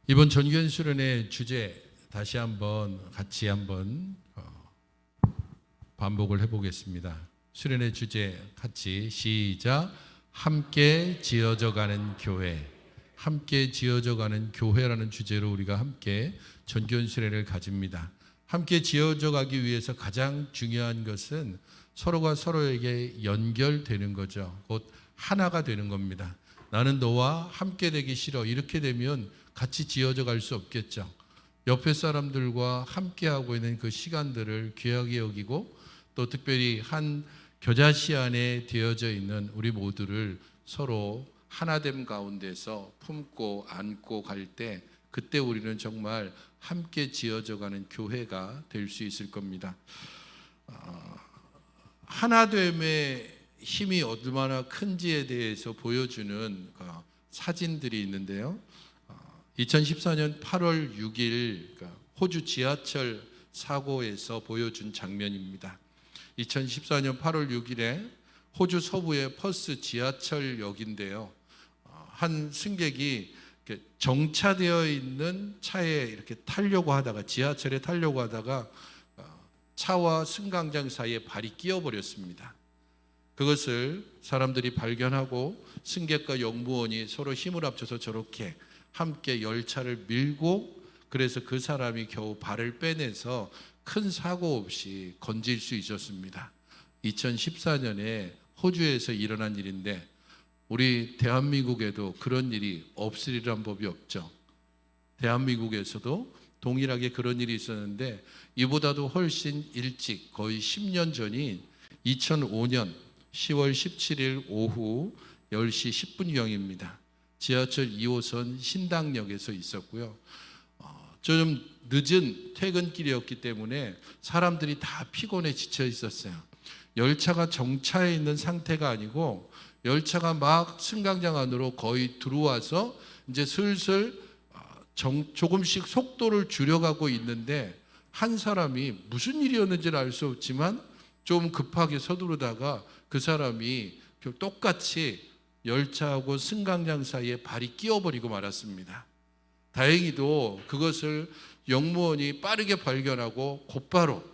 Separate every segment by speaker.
Speaker 1: 이번 전교연 수련의 주제 다시 같이 한번 반복을 해보겠습니다. 수련의 주제 같이 시작. 함께 지어져가는 교회. 함께 지어져가는 교회라는 주제로 우리가 함께 전교연 수련을 가집니다. 함께 지어져가기 위해서 가장 중요한 것은 서로가 서로에게 연결되는 거죠. 곧 하나가 되는 겁니다. 나는 너와 함께 되기 싫어. 이렇게 되면 같이 지어져 갈 수 없겠죠. 옆에 사람들과 함께하고 있는 그 시간들을 귀하게 여기고 또 특별히 한 겨자씨 안에 되어져 있는 우리 모두를 서로 하나됨 가운데서 품고 안고 갈 때 그때 우리는 정말 함께 지어져 가는 교회가 될 수 있을 겁니다. 하나됨의 힘이 얼마나 큰지에 대해서 보여주는 사진들이 있는데요. 2014년 8월 6일 호주 지하철 사고에서 보여준 장면입니다. 2014년 8월 6일에 호주 서부의 퍼스 지하철역인데요. 한 승객이 정차되어 있는 차에 이렇게 지하철에 타려고 하다가 차와 승강장 사이에 발이 끼어버렸습니다. 그것을 사람들이 발견하고 승객과 역무원이 서로 힘을 합쳐서 저렇게 함께 열차를 밀고 그래서 그 사람이 겨우 발을 빼내서 큰 사고 없이 건질 수 있었습니다. 2014년에 호주에서 일어난 일인데 우리 대한민국에도 그런 일이 없으리란 법이 없죠. 대한민국에서도 동일하게 그런 일이 있었는데 이보다도 훨씬 일찍 거의 10년 전인 2005년 10월 17일 오후 10시 10분경입니다. 지하철 2호선 신당역에서 있었고요. 좀 늦은 퇴근길이었기 때문에 사람들이 다 피곤해 지쳐 있었어요. 열차가 정차해 있는 상태가 아니고 열차가 막 승강장 안으로 거의 들어와서 이제 슬슬 조금씩 속도를 줄여가고 있는데 한 사람이 무슨 일이었는지는 알 수 없지만 좀 급하게 서두르다가 그 사람이 똑같이 열차하고 승강장 사이에 발이 끼어버리고 말았습니다. 다행히도 그것을 역무원이 빠르게 발견하고 곧바로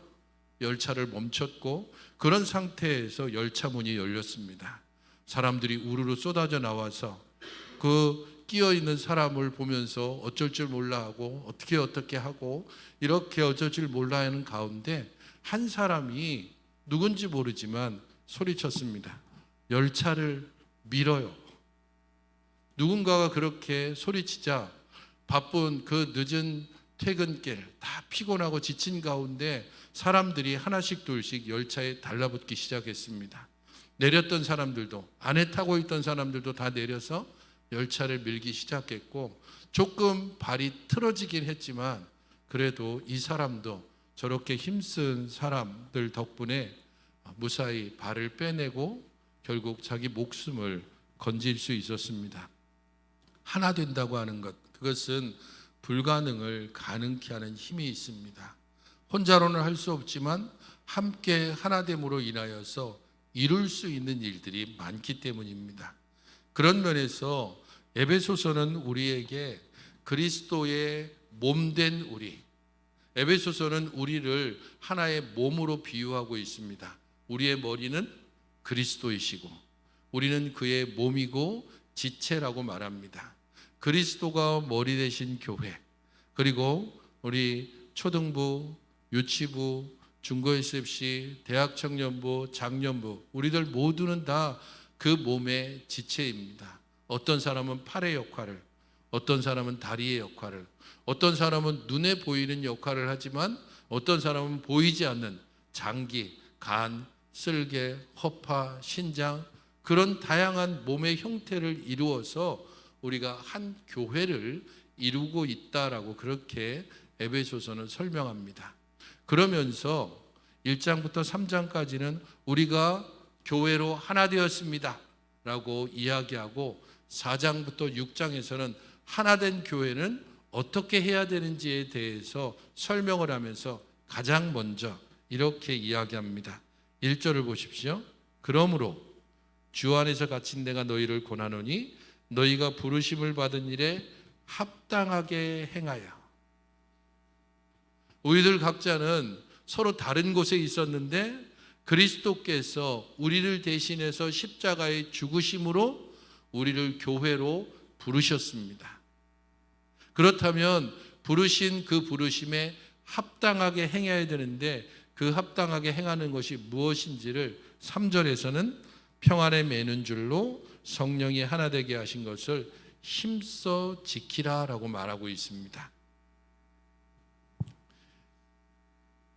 Speaker 1: 열차를 멈췄고 그런 상태에서 열차 문이 열렸습니다. 사람들이 우르르 쏟아져 나와서 그 끼어있는 사람을 보면서 어쩔 줄 몰라 하고 어떻게 하고 이렇게 어쩔 줄 몰라 하는 가운데 한 사람이 누군지 모르지만 소리쳤습니다. 열차를 밀어요. 누군가가 그렇게 소리치자 바쁜 그 늦은 퇴근길 다 피곤하고 지친 가운데 사람들이 하나씩 둘씩 열차에 달라붙기 시작했습니다. 내렸던 사람들도 안에 타고 있던 사람들도 다 내려서 열차를 밀기 시작했고 조금 발이 틀어지긴 했지만 그래도 이 사람도 저렇게 힘쓴 사람들 덕분에 무사히 발을 빼내고 결국 자기 목숨을 건질 수 있었습니다. 하나 된다고 하는 것, 그것은 불가능을 가능케 하는 힘이 있습니다. 혼자로는 할 수 없지만 함께 하나됨으로 인하여서 이룰 수 있는 일들이 많기 때문입니다. 그런 면에서 에베소서는 우리에게 그리스도의 몸된 우리, 에베소서는 우리를 하나의 몸으로 비유하고 있습니다. 우리의 머리는 그리스도이시고 우리는 그의 몸이고 지체라고 말합니다. 그리스도가 머리 되신 교회, 그리고 우리 초등부, 유치부, 중고 SFC, 대학 청년부, 장년부, 우리들 모두는 다 그 몸의 지체입니다. 어떤 사람은 팔의 역할을, 어떤 사람은 다리의 역할을, 어떤 사람은 눈에 보이는 역할을 하지만 어떤 사람은 보이지 않는 장기, 간, 쓸개, 허파, 신장, 그런 다양한 몸의 형태를 이루어서 우리가 한 교회를 이루고 있다라고 그렇게 에베소서는 설명합니다. 그러면서 1장부터 3장까지는 우리가 교회로 하나 되었습니다 라고 이야기하고 4장부터 6장에서는 하나된 교회는 어떻게 해야 되는지에 대해서 설명을 하면서 가장 먼저 이렇게 이야기합니다. 1절을 보십시오. 그러므로 주 안에서 갇힌 내가 너희를 권하노니 너희가 부르심을 받은 일에 합당하게 행하여. 우리들 각자는 서로 다른 곳에 있었는데 그리스도께서 우리를 대신해서 십자가의 죽으심으로 우리를 교회로 부르셨습니다. 그렇다면 부르신 그 부르심에 합당하게 행해야 되는데 그 합당하게 행하는 것이 무엇인지를 3절에서는 평안에 매는 줄로 성령이 하나 되게 하신 것을 힘써 지키라라고 말하고 있습니다.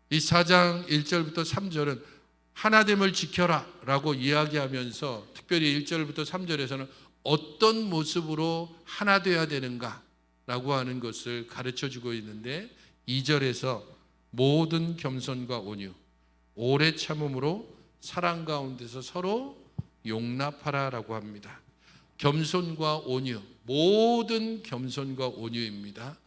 Speaker 1: 이 4장 1절부터 3절은 하나됨을 지켜라 라고 이야기하면서 특별히 1절부터 3절에서는 어떤 모습으로 하나 되어야 되는가 라고 하는 것을 가르쳐 주고 있는데 2절에서 모든 겸손과 온유, 오래 참음으로 사랑 가운데서 서로 용납하라 라고 합니다. 겸손과 온유, 모든 겸손과 온유입니다.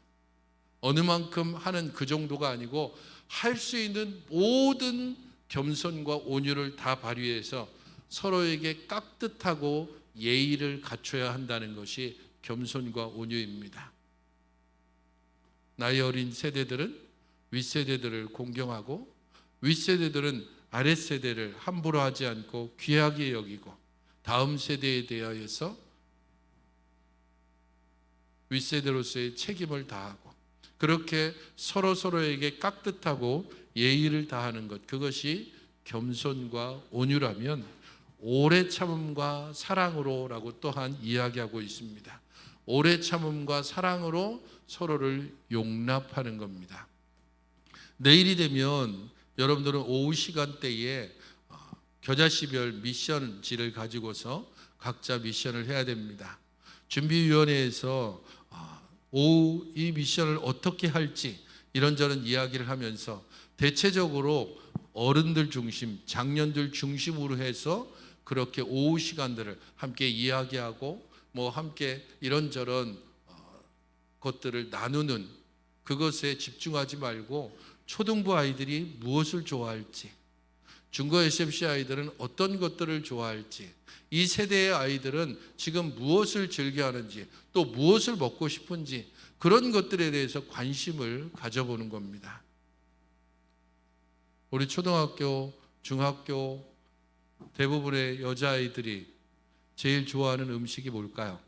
Speaker 1: 어느 만큼 하는 그 정도가 아니고 할 수 있는 모든 겸손과 온유를 다 발휘해서 서로에게 깍듯하고 예의를 갖춰야 한다는 것이 겸손과 온유입니다. 나이 어린 세대들은 윗세대들을 공경하고 윗세대들은 아랫세대를 함부로 하지 않고 귀하게 여기고 다음 세대에 대하여서 윗세대로서의 책임을 다하고 그렇게 서로에게 깍듯하고 예의를 다하는 것, 그것이 겸손과 온유라면 오래 참음과 사랑으로라고 또한 이야기하고 있습니다. 오래 참음과 사랑으로 서로를 용납하는 겁니다. 내일이 되면 여러분들은 오후 시간대에 겨자씨별 미션지를 가지고서 각자 미션을 해야 됩니다. 준비위원회에서 오후 이 미션을 어떻게 할지 이런저런 이야기를 하면서 대체적으로 어른들 중심, 장년들 중심으로 해서 그렇게 오후 시간들을 함께 이야기하고 함께 이런저런 것들을 나누는 그것에 집중하지 말고 초등부 아이들이 무엇을 좋아할지, 중고 SFC 아이들은 어떤 것들을 좋아할지, 이 세대의 아이들은 지금 무엇을 즐겨하는지 또 무엇을 먹고 싶은지 그런 것들에 대해서 관심을 가져보는 겁니다. 우리 초등학교, 중학교 대부분의 여자아이들이 제일 좋아하는 음식이 뭘까요?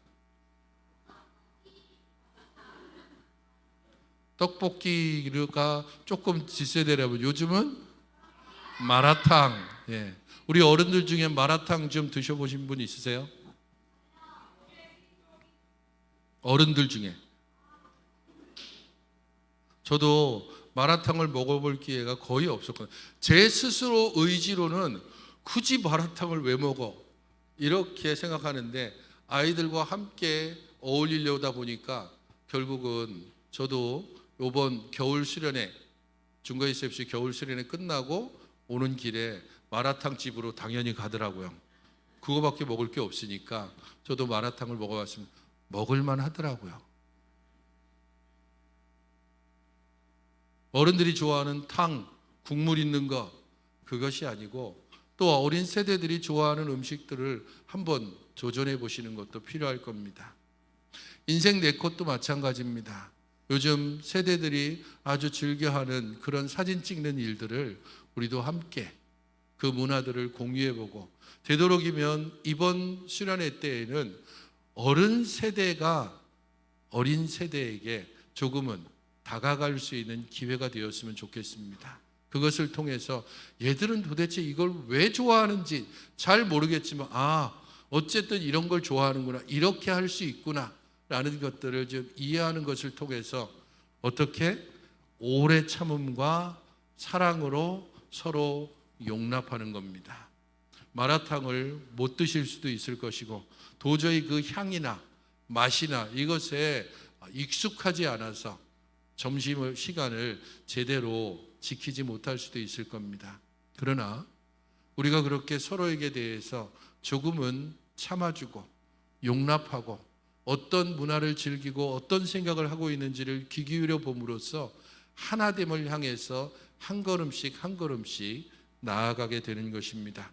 Speaker 1: 떡볶이가 조금 뒷세대라면 요즘은 마라탕. 예. 우리 어른들 중에 마라탕 좀 드셔보신 분 있으세요? 어른들 중에. 저도 마라탕을 먹어볼 기회가 거의 없었거든요. 제 스스로 의지로는 굳이 마라탕을 왜 먹어? 이렇게 생각하는데 아이들과 함께 어울리려다 보니까 결국은 저도 이번 겨울 수련회, 중거 SFC 겨울 수련회 끝나고 오는 길에 마라탕 집으로 당연히 가더라고요. 그거밖에 먹을 게 없으니까 저도 마라탕을 먹어봤으면 먹을만 하더라고요. 어른들이 좋아하는 탕, 국물 있는 거 그것이 아니고 또 어린 세대들이 좋아하는 음식들을 한번 도전해 보시는 것도 필요할 겁니다. 인생 네컷도 마찬가지입니다. 요즘 세대들이 아주 즐겨하는 그런 사진 찍는 일들을 우리도 함께 그 문화들을 공유해보고 되도록이면 이번 수련회 때에는 어른 세대가 어린 세대에게 조금은 다가갈 수 있는 기회가 되었으면 좋겠습니다. 그것을 통해서 얘들은 도대체 이걸 왜 좋아하는지 잘 모르겠지만 어쨌든 이런 걸 좋아하는구나, 이렇게 할 수 있구나 라는 것들을 좀 이해하는 것을 통해서 어떻게 오래 참음과 사랑으로 서로 용납하는 겁니다. 마라탕을 못 드실 수도 있을 것이고 도저히 그 향이나 맛이나 이것에 익숙하지 않아서 점심 시간을 제대로 지키지 못할 수도 있을 겁니다. 그러나 우리가 그렇게 서로에게 대해서 조금은 참아주고 용납하고 어떤 문화를 즐기고 어떤 생각을 하고 있는지를 귀 기울여 봄으로써 하나됨을 향해서 한 걸음씩 한 걸음씩 나아가게 되는 것입니다.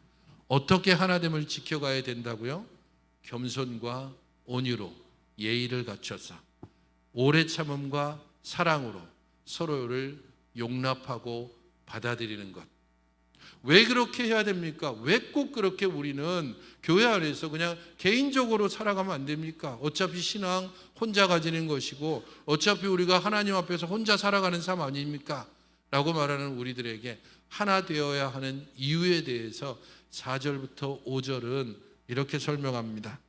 Speaker 1: 어떻게 하나됨을 지켜가야 된다고요? 겸손과 온유로 예의를 갖춰서 오래 참음과 사랑으로 서로를 용납하고 받아들이는 것. 왜 그렇게 해야 됩니까? 왜 꼭 그렇게 우리는 교회 안에서 그냥 개인적으로 살아가면 안 됩니까? 어차피 신앙 혼자 가지는 것이고 어차피 우리가 하나님 앞에서 혼자 살아가는 삶 아닙니까? 라고 말하는 우리들에게 하나 되어야 하는 이유에 대해서 4절부터 5절은 이렇게 설명합니다.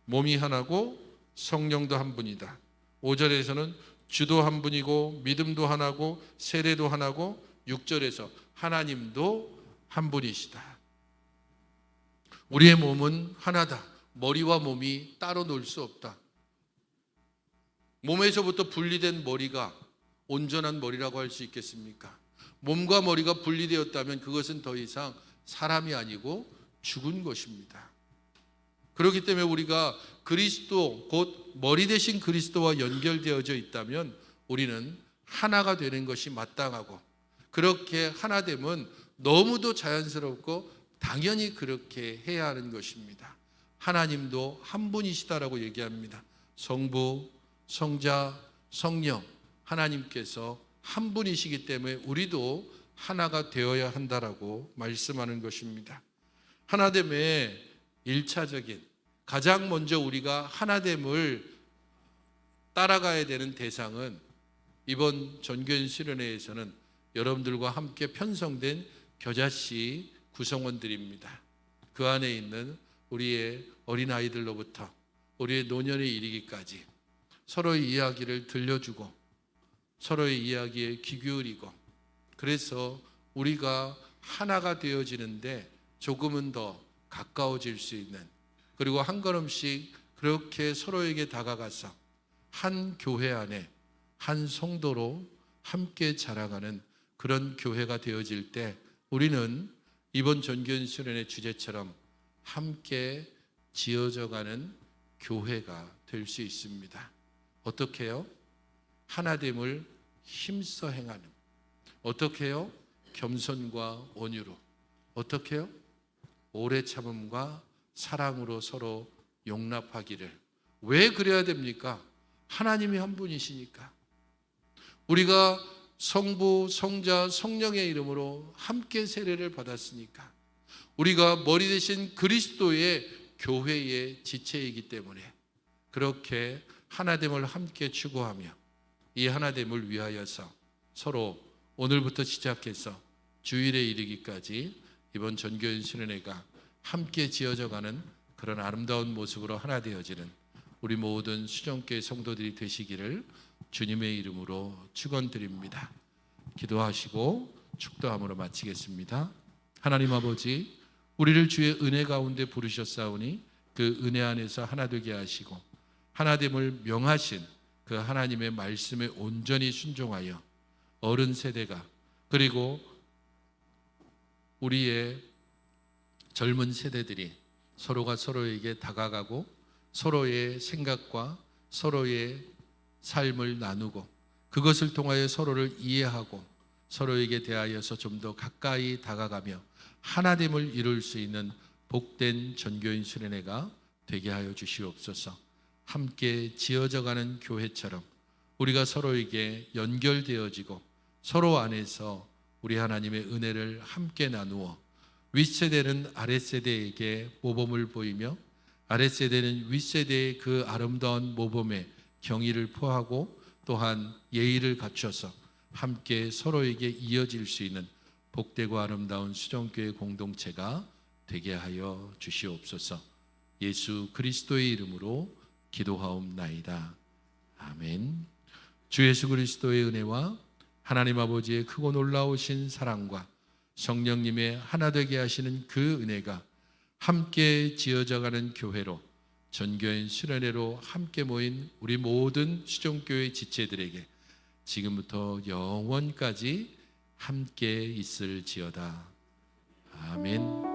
Speaker 1: 몸이 하나고 성령도 한 분이다. 5절에서는 주도 한 분이고 믿음도 하나고 세례도 하나고 6절에서 하나님도 한 분이시다. 우리의 몸은 하나다. 머리와 몸이 따로 놀 수 없다. 몸에서부터 분리된 머리가 온전한 머리라고 할 수 있겠습니까? 몸과 머리가 분리되었다면 그것은 더 이상 사람이 아니고 죽은 것입니다. 그렇기 때문에 우리가 그리스도 곧 머리 대신 그리스도와 연결되어져 있다면 우리는 하나가 되는 것이 마땅하고 그렇게 하나됨은 너무도 자연스럽고 당연히 그렇게 해야 하는 것입니다. 하나님도 한 분이시다라고 얘기합니다. 성부, 성자, 성령 하나님께서 한 분이시기 때문에 우리도 하나가 되어야 한다라고 말씀하는 것입니다. 하나됨의 1차적인 가장 먼저 우리가 하나됨을 따라가야 되는 대상은 이번 전교인 수련회에서는 여러분들과 함께 편성된 겨자씨 구성원들입니다. 그 안에 있는 우리의 어린아이들로부터 우리의 노년에 이르기까지 서로의 이야기를 들려주고 서로의 이야기에 귀 기울이고 그래서 우리가 하나가 되어지는데 조금은 더 가까워질 수 있는 그리고 한 걸음씩 그렇게 서로에게 다가가서 한 교회 안에 한 성도로 함께 자라가는 그런 교회가 되어질 때 우리는 이번 전교인 수련의 주제처럼 함께 지어져가는 교회가 될 수 있습니다. 어떻게 해요? 하나됨을 힘써 행하는. 어떻게 해요? 겸손과 온유로. 어떻게 해요? 오래 참음과 사랑으로 서로 용납하기를. 왜 그래야 됩니까? 하나님이 한 분이시니까. 우리가 성부, 성자, 성령의 이름으로 함께 세례를 받았으니까. 우리가 머리 대신 그리스도의 교회의 지체이기 때문에 그렇게 하나됨을 함께 추구하며 이 하나됨을 위하여서 서로 오늘부터 시작해서 주일에 이르기까지 이번 전교인 수련회가 함께 지어져가는 그런 아름다운 모습으로 하나 되어지는 우리 모든 수정교회 성도들이 되시기를 주님의 이름으로 축원드립니다. 기도하시고 축도함으로 마치겠습니다. 하나님 아버지, 우리를 주의 은혜 가운데 부르셨사오니 그 은혜 안에서 하나 되게 하시고 하나됨을 명하신 그 하나님의 말씀에 온전히 순종하여 어른 세대가 그리고 우리의 젊은 세대들이 서로가 서로에게 다가가고 서로의 생각과 서로의 삶을 나누고 그것을 통하여 서로를 이해하고 서로에게 대하여서 좀 더 가까이 다가가며 하나됨을 이룰 수 있는 복된 전교인 수련회가 되게 하여 주시옵소서. 함께 지어져가는 교회처럼 우리가 서로에게 연결되어지고 서로 안에서 우리 하나님의 은혜를 함께 나누어 윗세대는 아랫세대에게 모범을 보이며 아랫세대는 윗세대의 그 아름다운 모범에 경의를 표하고 또한 예의를 갖춰서 함께 서로에게 이어질 수 있는 복되고 아름다운 수정교회 공동체가 되게 하여 주시옵소서. 예수 그리스도의 이름으로 기도하옵나이다. 아멘. 주 예수 그리스도의 은혜와 하나님 아버지의 크고 놀라우신 사랑과 성령님의 하나 되게 하시는 그 은혜가 함께 지어져가는 교회로 전교인 수련회로 함께 모인 우리 모든 수종교회 지체들에게 지금부터 영원까지 함께 있을지어다. 아멘.